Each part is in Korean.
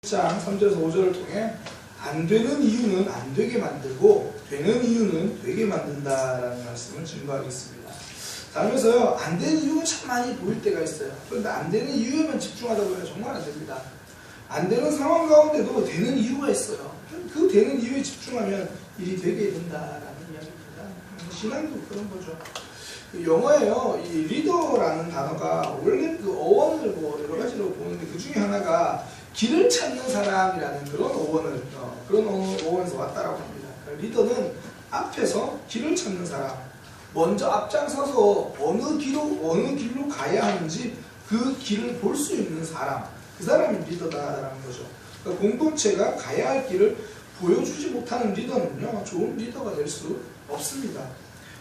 1장 3절에서 5절을 통해 안 되는 이유는 안 되게 만들고 되는 이유는 되게 만든다라는 말씀을 증거하겠습니다. 살면서요, 안 되는 이유가 참 많이 보일 때가 있어요. 그런데 안 되는 이유에만 집중하다 보면 정말 안 됩니다. 안 되는 상황 가운데도 되는 이유가 있어요. 그 되는 이유에 집중하면 일이 되게 된다라는 이야기입니다. 신앙도 그런 거죠. 영어에요, 이 리더라는 단어가 원래 그 어원을 뭐 여러 가지로 보는데 그 중에 하나가 길을 찾는 사람이라는 그런 어원에서 왔다라고 합니다. 리더는 앞에서 길을 찾는 사람, 먼저 앞장서서 어느 길로 가야 하는지 그 길을 볼 수 있는 사람, 그 사람이 리더다라는 거죠. 그러니까 공동체가 가야 할 길을 보여주지 못하는 리더는요, 좋은 리더가 될 수 없습니다.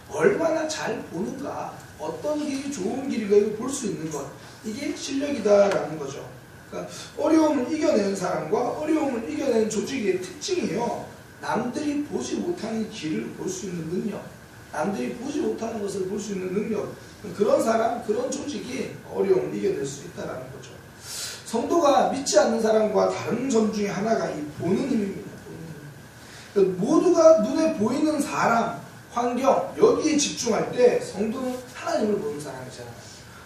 얼마나 잘 보는가, 어떤 길이 좋은 길인가 볼 수 있는 것, 이게 실력이다라는 거죠. 그러니까 어려움을 이겨내는 사람과 어려움을 이겨내는 조직의 특징이요, 남들이 보지 못하는 길을 볼 수 있는 능력, 남들이 보지 못하는 것을 볼 수 있는 능력, 그런 사람, 그런 조직이 어려움을 이겨낼 수 있다는 거죠. 성도가 믿지 않는 사람과 다른 점 중에 하나가 이 보는 힘입니다. 보는 힘. 모두가 눈에 보이는 사람, 환경, 여기에 집중할 때 성도는 하나님을 보는 사람이잖아요.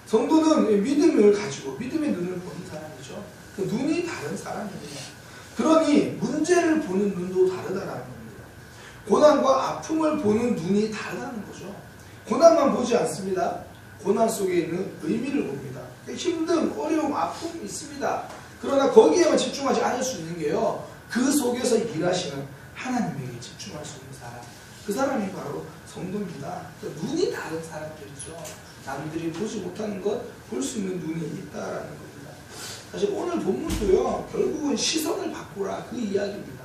성도는 믿음을 가지고 믿음의 눈을 보는 사람이죠. 그 눈이 다른 사람입니다. 그러니 문제를 보는 눈도 다르다라는 겁니다. 고난과 아픔을 보는 눈이 다르다는 거죠. 고난만 보지 않습니다. 고난 속에 있는 의미를 봅니다. 힘듦, 어려움, 아픔이 있습니다. 그러나 거기에만 집중하지 않을 수 있는 게요, 그 속에서 일하시는 하나님에게 집중할 수 있는 사람, 그 사람이 바로 성도입니다. 그러니까 눈이 다른 사람들이죠. 남들이 보지 못하는 것, 볼 수 있는 눈이 있다라는 겁니다. 사실 오늘 본문도요, 결국은 시선을 바꾸라, 그 이야기입니다.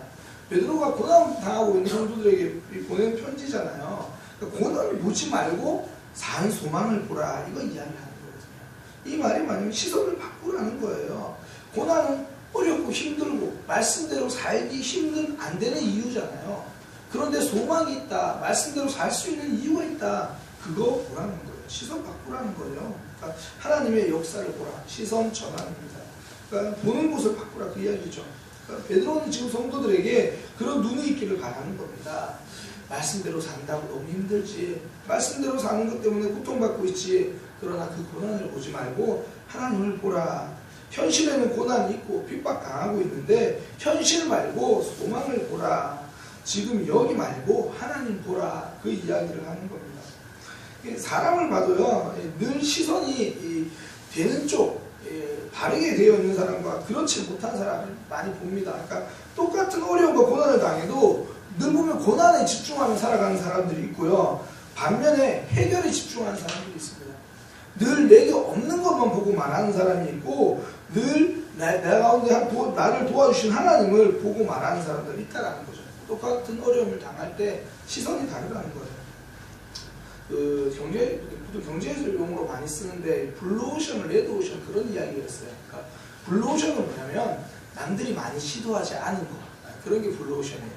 베드로가 고난 당하고 있는 성도들에게 보낸 편지잖아요. 그러니까 고난을 보지 말고 산 소망을 보라, 이거 이야기하는 거거든요. 이 말이 뭐냐면 시선을 바꾸라는 거예요. 고난은 어렵고 힘들고 말씀대로 살기 힘든, 안 되는 이유잖아요. 그런데 소망이 있다, 말씀대로 살 수 있는 이유가 있다, 그거 보라는 거예요. 시선 바꾸라는 거예요. 그러니까 하나님의 역사를 보라, 시선 전환입니다. 그러니까 보는 곳을 바꾸라, 그 이야기죠. 그러니까 베드로는 지금 성도들에게 그런 눈이 있기를 바라는 겁니다. 말씀대로 산다고 너무 힘들지, 말씀대로 사는 것 때문에 고통받고 있지, 그러나 그 고난을 보지 말고 하나님을 보라. 현실에는 고난이 있고 핍박당하고 있는데 현실 말고 소망을 보라. 지금 여기 말고 하나님 보라, 그 이야기를 하는 겁니다. 사람을 봐도요, 늘 시선이 되는 쪽, 바르게 되어 있는 사람과 그렇지 못한 사람을 많이 봅니다. 그러니까 똑같은 어려움과 고난을 당해도 늘 보면 고난에 집중하며 살아가는 사람들이 있고요, 반면에 해결에 집중하는 사람들이 있습니다. 늘 내게 없는 것만 보고 말하는 사람이 있고, 늘 내 가운데 나를 도와주신 하나님을 보고 말하는 사람들이 있다는 거죠. 똑같은 어려움을 당할 때 시선이 다르다는 거예요. 그 경제에서 용어로 많이 쓰는데 블루오션, 레드오션, 그런 이야기가 있어요. 그러니까 블루오션은 뭐냐면 남들이 많이 시도하지 않은 거, 그런 게 블루오션이에요.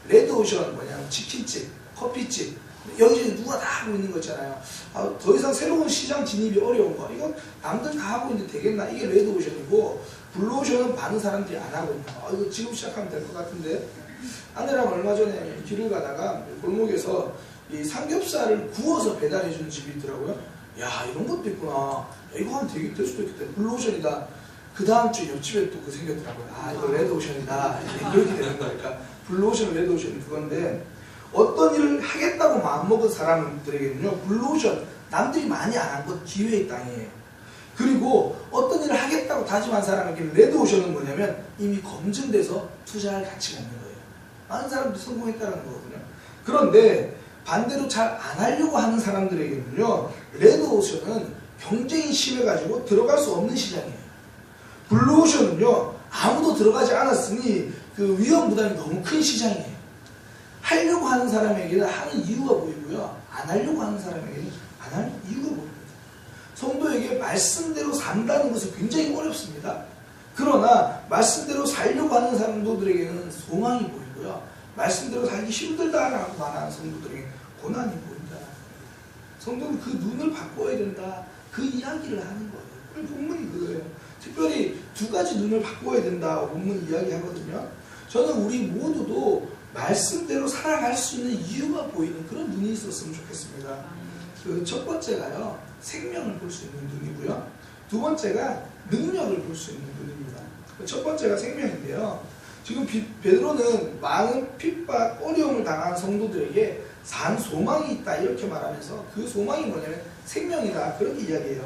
레드오션은 뭐냐면 치킨집, 커피집, 여기저기 누가 다 하고 있는 거 있잖아요. 더 이상 새로운 시장 진입이 어려운 거, 이건 남들 다 하고 있는데 되겠나, 이게 레드오션이고, 블루오션은 많은 사람들이 안 하고 있는 거. 이거 지금 시작하면 될 것 같은데, 아내랑 얼마 전에 길을 가다가 골목에서 이 삼겹살을 구워서 배달해주는 집이 있더라고요. 야, 이런 것도 있구나. 야, 이거 하면 될 수도 있겠다. 블루오션이다. 그 다음 주 옆집에 또 그 생겼더라고요. 아, 이거 레드오션이다. 이렇게 되는 거니까. 블루오션, 레드오션이 그건데, 어떤 일을 하겠다고 마음먹은 사람들에게는요, 블루오션, 남들이 많이 안 한 것, 기회의 땅이에요. 그리고 어떤 일을 하겠다고 다짐한 사람에게는 레드오션은 뭐냐면 이미 검증돼서 투자할 가치가 있는 거예요. 많은 사람들이 성공했다는 거거든요. 그런데 반대로 잘 안 하려고 하는 사람들에게는요, 레드오션은 경쟁이 심해가지고 들어갈 수 없는 시장이에요. 블루오션은요, 아무도 들어가지 않았으니 그 위험 부담이 너무 큰 시장이에요. 하려고 하는 사람에게는 하는 이유가 보이고요, 안 하려고 하는 사람에게는 안 하는 이유가 보입니다. 성도에게 말씀대로 산다는 것은 굉장히 어렵습니다. 그러나 말씀대로 살려고 하는 성도들에게는 소망이 보이고요, 말씀대로 살기 힘들다라고 말하는 성도들에게 고난이 보인다. 성도는 그 눈을 바꿔야 된다, 그 이야기를 하는 거예요. 본문이 그거예요. 특별히 두 가지 눈을 바꿔야 된다 본문 이야기하거든요. 저는 우리 모두도 말씀대로 살아갈 수 있는 이유가 보이는 그런 눈이 있었으면 좋겠습니다. 그 첫 번째가요, 생명을 볼 수 있는 눈이고요. 두 번째가 능력을 볼 수 있는 눈입니다. 첫 번째가 생명인데요. 지금 베드로는 많은 핍박, 어려움을 당한 성도들에게 산 소망이 있다 이렇게 말하면서 그 소망이 뭐냐면 생명이다 그렇게 이야기해요.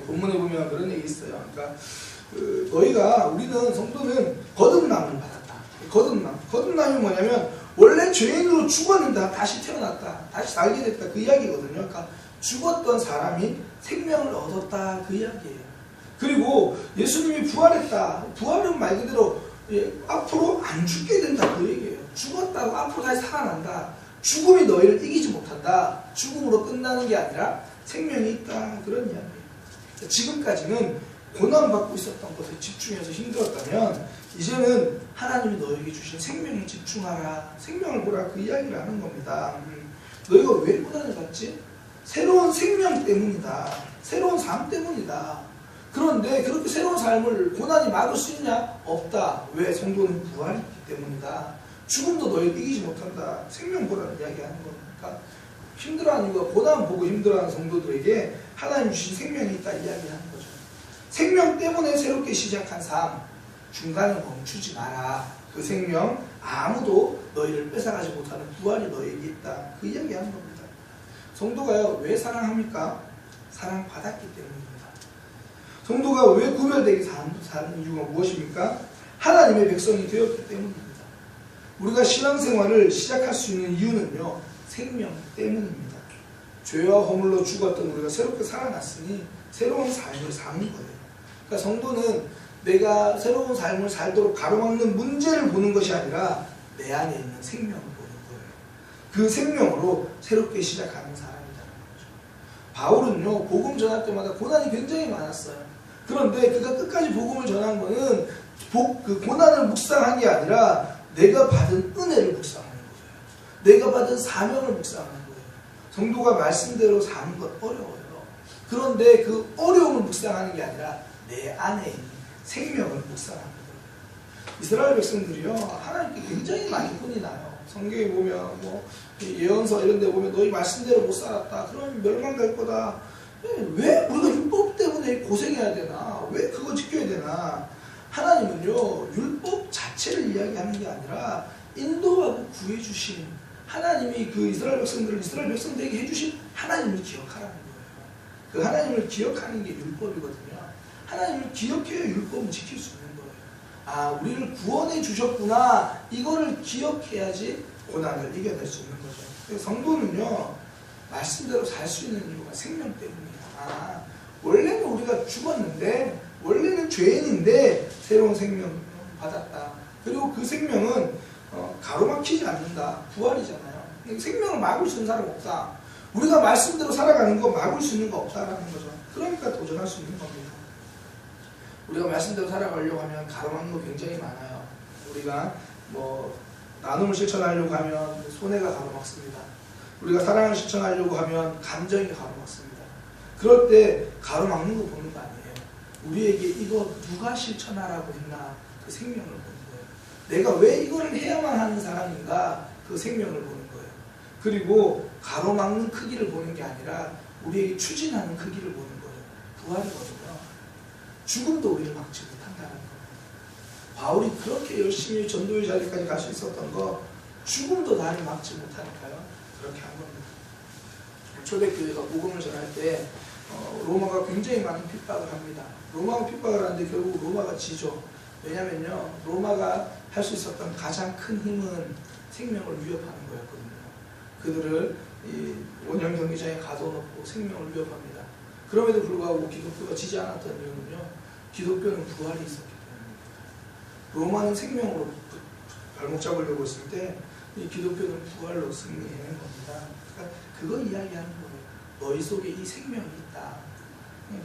본문에 보면 그런 얘기 있어요. 그러니까 너희가 우리는 성도는 거듭남을 받았다. 거듭남이 뭐냐면 원래 죄인으로 죽었는데 다시 태어났다. 다시 살게 됐다. 그 이야기거든요. 그러니까 죽었던 사람이 생명을 얻었다. 그 이야기예요. 그리고 예수님이 부활했다. 부활은 말 그대로 앞으로 안 죽게 된다. 그 얘기예요. 죽었다고 앞으로 다시 살아난다. 죽음이 너희를 이기지 못한다. 죽음으로 끝나는 게 아니라 생명이 있다. 그런 이야기예요. 지금까지는 고난받고 있었던 것에 집중해서 힘들었다면 이제는 하나님이 너에게 주신 생명에 집중하라. 생명을 보라. 그 이야기를 하는 겁니다. 너희가 왜 고난을 받지? 새로운 생명 때문이다. 새로운 삶 때문이다. 그런데 그렇게 새로운 삶을 고난이 막을 수 있냐? 없다. 왜? 성도는 부활했기 때문이다. 죽음도 너희를 이기지 못한다. 생명 보라는 이야기하는 거니까 힘들어하는 이유가 고난 보고 힘들어하는 성도들에게 하나님 주신 생명이 있다 이야기하는 거죠. 생명 때문에 새롭게 시작한 삶 중간에 멈추지 마라. 그 생명 아무도 너희를 뺏어가지 못하는 부활이 너에게 있다. 그 이야기하는 겁니다. 성도가요 왜 사랑합니까? 사랑받았기 때문입니다. 성도가 왜 구별되게 사는 이유가 무엇입니까? 하나님의 백성이 되었기 때문입니다. 우리가 신앙생활을 시작할 수 있는 이유는요 생명 때문입니다. 죄와 허물로 죽었던 우리가 새롭게 살아났으니 새로운 삶을 사는 거예요. 그러니까 성도는 내가 새로운 삶을 살도록 가로막는 문제를 보는 것이 아니라 내 안에 있는 생명을 보는 거예요. 그 생명으로 새롭게 시작하는 사람이라는 거죠. 바울은요 복음 전할 때마다 고난이 굉장히 많았어요. 그런데 그가 끝까지 복음을 전한 거는 그 고난을 묵상한 게 아니라 내가 받은 은혜를 묵상하는 거예요. 내가 받은 사명을 묵상하는 거예요. 성도가 말씀대로 사는 건 어려워요. 그런데 그 어려움을 묵상하는 게 아니라 내 안에 있는 생명을 묵상하는 거예요. 이스라엘 백성들이요 하나님께 굉장히 많이 혼이 나요. 성경에 보면 뭐 예언서 이런 데 보면 너희 말씀대로 못 살았다. 그러면 멸망될 거다. 왜 우리가 율법 때문에 고생해야 되나? 왜 그거 지켜야 되나? 하나님은요 율법 자체를 이야기하는 게 아니라 인도하고 구해주신 하나님이 그 이스라엘 백성들을 이스라엘 백성들에게 해주신 하나님을 기억하라는 거예요. 그 하나님을 기억하는 게 율법이거든요. 하나님을 기억해야 율법을 지킬 수 있는 거예요. 아 우리를 구원해 주셨구나. 이거를 기억해야지 고난을 이겨낼 수 있는 거죠. 그래서 성도는요 말씀대로 살 수 있는 이유가 생명 때문이에요. 아 원래는 우리가 죽었는데 원래는 죄인인데 새로운 생명 받았다. 그리고 그 생명은 가로막히지 않는다. 부활이잖아요. 생명을 막을 수 있는 사람 없다. 우리가 말씀대로 살아가는 거 막을 수 있는 거 없다라는 거죠. 그러니까 도전할 수 있는 겁니다. 우리가 말씀대로 살아가려고 하면 가로막는 거 굉장히 많아요. 우리가 뭐 나눔을 실천하려고 하면 손해가 가로막습니다. 우리가 사랑을 실천하려고 하면 감정이 가로막습니다. 그럴 때 가로막는 거 보는 거 아니에요. 우리에게 이거 누가 실천하라고 했나 그 생명을 보는 거예요. 내가 왜 이거를 해야만 하는 사람인가 그 생명을 보는 거예요. 그리고 가로막는 크기를 보는 게 아니라 우리에게 추진하는 크기를 보는 거예요. 부활이거든요. 죽음도 우리를 막지 못한다는 거예요. 바울이 그렇게 열심히 전도의 자리까지 갈 수 있었던 거 죽음도 나를 막지 못하니까요. 그렇게 한 겁니다. 초대교회가 복음을 전할 때 로마가 굉장히 많은 핍박을 합니다. 로마가 핍박을 하는데 결국 로마가 지죠. 왜냐면요 로마가 할 수 있었던 가장 큰 힘은 생명을 위협하는 거였거든요. 그들을 이 원형 경기장에 가둬놓고 생명을 위협합니다. 그럼에도 불구하고 기독교가 지지 않았던 이유는요 기독교는 부활이 있었기 때문입니다. 로마는 생명으로 발목 잡으려고 했을 때 이 기독교는 부활로 승리해낸 겁니다. 그러니까 그걸 이야기하는 거예요. 너희 속에 이 생명이 있다.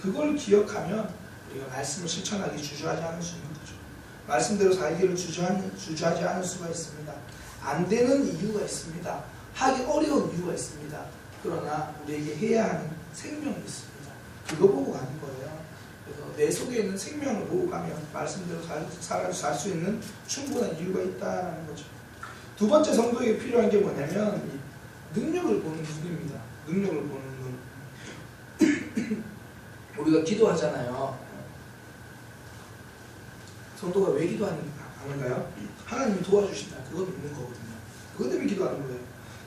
그걸 기억하면 우리가 말씀을 실천하기 주저하지 않을 수 있는 거죠. 말씀대로 살기를 주저하지 않을 수가 있습니다. 안 되는 이유가 있습니다. 하기 어려운 이유가 있습니다. 그러나 우리에게 해야 하는 생명이 있습니다. 그거 보고 가는 거예요. 그래서 내 속에 있는 생명을 보고 가면 말씀대로 살 수 있는 충분한 이유가 있다는 거죠. 두 번째 성도에게 필요한 게 뭐냐면 능력을 보는 눈입니다. 능력을 보는 눈. 우리가 기도하잖아요. 성도가 왜 기도하는가요? 하나님이 도와주신다. 그거 믿는 거거든요. 그것 때문에 기도하는 거예요.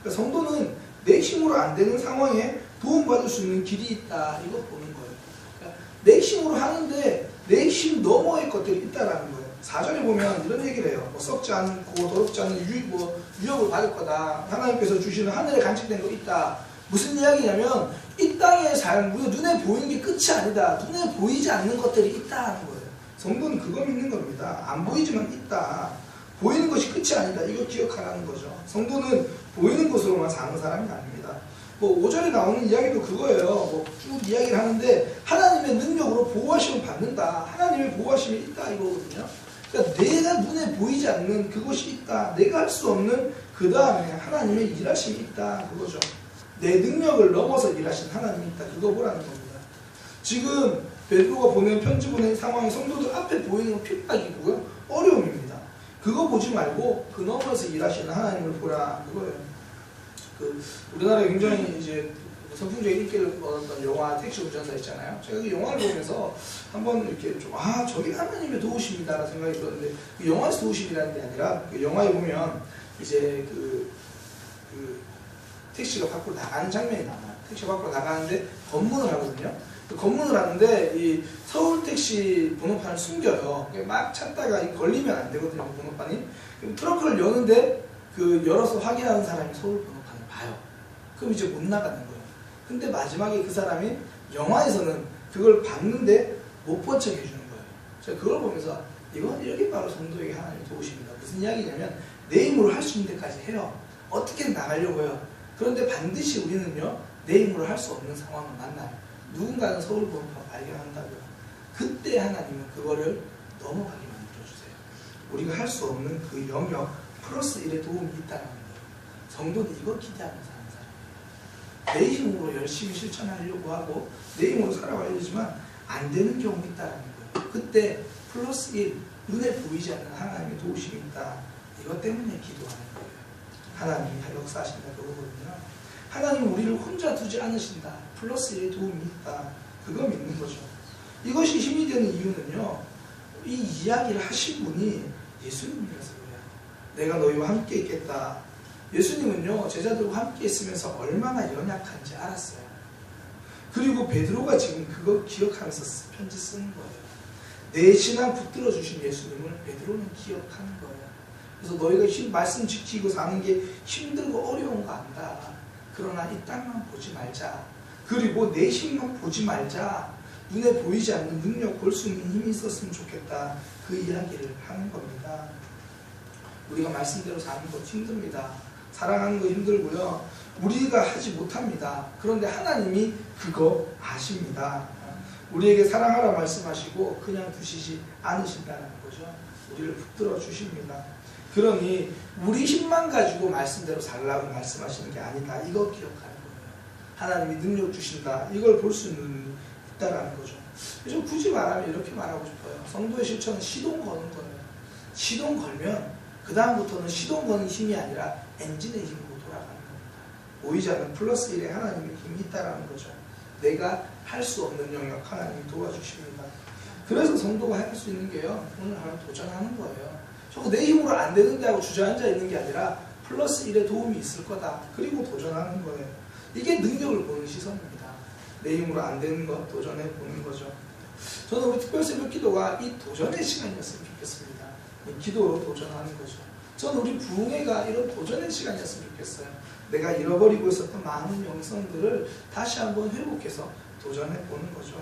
그러니까 성도는 내 힘으로 안 되는 상황에 도움받을 수 있는 길이 있다. 이거 보는 거예요. 그러니까 내 힘으로 하는데 내 힘 너머의 것들이 있다라는 거예요. 4절에 보면 이런 얘기를 해요. 뭐 썩지 않고 더럽지 않은 유업을 받을 거다. 하나님께서 주시는 하늘에 간직된 거 있다. 무슨 이야기냐면 이 땅의 삶, 우리가 눈에 보이는 게 끝이 아니다. 눈에 보이지 않는 것들이 있다는 거예요. 성도는 그거 믿는 겁니다. 안 보이지만 있다. 보이는 것이 끝이 아니다. 이거 기억하라는 거죠. 성도는 보이는 것으로만 사는 사람이 아닙니다. 뭐 5절에 나오는 이야기도 그거예요. 뭐 쭉 이야기를 하는데 하나님의 능력으로 보호하심을 받는다. 하나님의 보호하심이 있다 이거거든요. 그러니까 내가 눈에 보이지 않는 그것이 있다. 내가 할 수 없는 그 다음에 하나님의 일하심이 있다. 그거죠. 내 능력을 넘어서 일하신 하나님이 있다. 그거 보라는 겁니다. 지금 베드로가 보낸 편지 보낸 상황이 성도들 앞에 보이는 건 핍박이고요. 어려움입니다. 그거 보지 말고 그 너머에서 일하시는 하나님을 보라. 그거예요. 우리나라에 굉장히 이제 선풍적인 인기를 얻었던 영화 택시 운전사 있잖아요. 제가 그 영화를 보면서 한번 이렇게 좀 저게 하나님의 도우심이다라는 생각이 들었는데 그 영화에서 도우심이라는 게 아니라 그 영화에 보면 이제 그 택시가 밖으로 나가는 장면이 나와요. 택시가 밖으로 나가는데 검문을 하거든요. 그 검문을 하는데 이 서울 택시 번호판을 숨겨요. 막 찾다가 걸리면 안 되거든요. 그 번호판이. 그럼 트렁크를 여는데 열어서 확인하는 사람이 서울 번호판을 봐요. 그럼 이제 못 나가는 거예요. 근데 마지막에 그 사람이 영화에서는 그걸 봤는데 못 본 척 해주는 거예요. 제가 그걸 보면서 이게 바로 성도에게 하나님의 도우십니다. 무슨 이야기냐면 내 힘으로 할 수 있는 데까지 해요. 어떻게든 나가려고 해요. 그런데 반드시 우리는요 내 힘으로 할 수 없는 상황을 만나요. 누군가는 서울 번호판 발견한다고요. 그때 하나님은 그거를 넘어가게 만들어주세요. 우리가 할 수 없는 그 영역 플러스 1의 도움이 있다는 거예요. 성도는 이거 기대하면서 사는 사람이에요. 내 힘으로 열심히 실천하려고 하고 내 힘으로 살아가려지만 안 되는 경우가 있다는 거예요. 그때 플러스 1, 눈에 보이지 않는 하나님의 도우심이 있다. 이것 때문에 기도하는 거예요. 하나님이 역사하신다 그거거든요. 하나님은 우리를 혼자 두지 않으신다. 플러스 1의 도움이 있다. 그거 믿는 거죠. 이것이 힘이 되는 이유는요. 이 이야기를 하신 분이 예수님이라서 그래요. 내가 너희와 함께 있겠다. 예수님은요. 제자들과 함께 있으면서 얼마나 연약한지 알았어요. 그리고 베드로가 지금 그거 기억하면서 편지 쓰는 거예요. 내 신앙 붙들어 주신 예수님을 베드로는 기억하는 거예요. 그래서 너희가 말씀 지키고 사는 게 힘들고 어려운 거 안다. 그러나 이 땅만 보지 말자. 그리고 내 힘만 보지 말자. 눈에 보이지 않는 능력 볼 수 있는 힘이 있었으면 좋겠다. 그 이야기를 하는 겁니다. 우리가 말씀대로 사는 것 힘듭니다. 사랑하는 거 힘들고요. 우리가 하지 못합니다. 그런데 하나님이 그거 아십니다. 우리에게 사랑하라 말씀하시고 그냥 두시지 않으신다는 거죠. 우리를 붙들어 주십니다. 그러니 우리 힘만 가지고 말씀대로 살라고 말씀하시는 게 아니다. 이거 기억하는 거예요. 하나님이 능력 주신다. 이걸 볼 수 있다라는 거죠. 좀 굳이 말하면 이렇게 말하고 싶어요. 성도의 실천은 시동 거는 거예요. 시동 걸면 그 다음부터는 시동 거는 힘이 아니라 엔진의 힘으로 돌아가는 겁니다. 보이지 않는 플러스 1의 하나님의 힘이 있다라는 거죠. 내가 할 수 없는 영역 하나님이 도와주십니다. 그래서 성도가 할 수 있는 게요. 오늘 하루 도전하는 거예요. 저거 내 힘으로 안 되는데 하고 주저앉아 있는 게 아니라 플러스 1의 도움이 있을 거다. 그리고 도전하는 거예요. 이게 능력을 보는 시선입니다. 내 힘으로 안 되는 것 도전해 보는 거죠. 저는 우리 특별 새벽 기도가 이 도전의 시간이었으면 좋겠습니다. 이 기도로 도전하는 거죠. 저는 우리 부흥회가 이런 도전의 시간이었으면 좋겠어요. 내가 잃어버리고 있었던 많은 영성들을 다시 한번 회복해서 도전해 보는 거죠.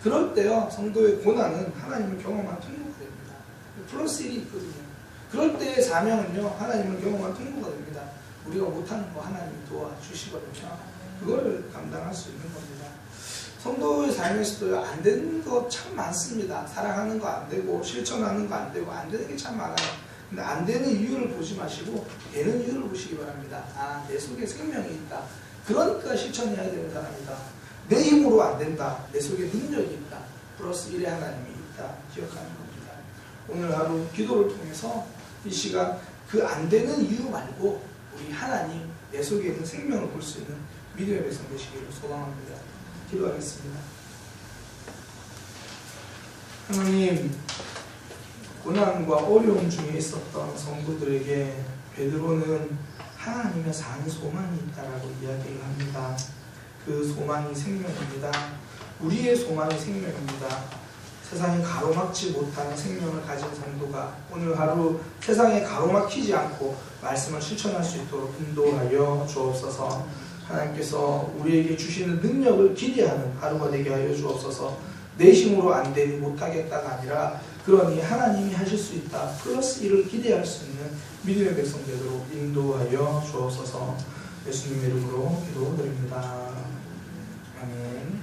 그럴 때요, 성도의 고난은 하나님을 경험한 통로가 됩니다. 플러스 1이 있거든요. 그럴 때의 사명은요, 하나님을 경험한 통로가 됩니다. 우리가 못하는 거 하나님이 도와주시거든요. 그거를 감당할 수 있는 겁니다. 성도의 삶에서도요, 안 되는 거 참 많습니다. 사랑하는 거 안 되고, 실천하는 거 안 되고, 안 되는 게 참 많아요. 근데 안 되는 이유를 보지 마시고, 되는 이유를 보시기 바랍니다. 아, 내 속에 생명이 있다. 그러니까 실천해야 되는 사람이다. 내 힘으로 안 된다. 내 속에 능력이 있다. 플러스 1의 하나님이 있다 기억하는 겁니다. 오늘 하루 기도를 통해서 이 시간 그 안 되는 이유 말고 우리 하나님 내 속에 있는 생명을 볼 수 있는 믿음의 백성 되시기를 소망합니다. 기도하겠습니다. 하나님, 고난과 어려움 중에 있었던 성도들에게 베드로는 하나님의 산 소망이 있다라고 이야기를 합니다. 그 소망이 생명입니다. 우리의 소망이 생명입니다. 세상에 가로막지 못하는 생명을 가진 성도가 오늘 하루 세상에 가로막히지 않고 말씀을 실천할 수 있도록 인도하여 주옵소서. 하나님께서 우리에게 주시는 능력을 기대하는 하루가 되게 하여 주옵소서. 내 힘으로 안 되니 못하겠다가 아니라 그러니 하나님이 하실 수 있다 플러스 1을 기대할 수 있는 믿음의 백성 되도록 인도하여 주옵소서. 예수님의 이름으로 기도드립니다. 아멘.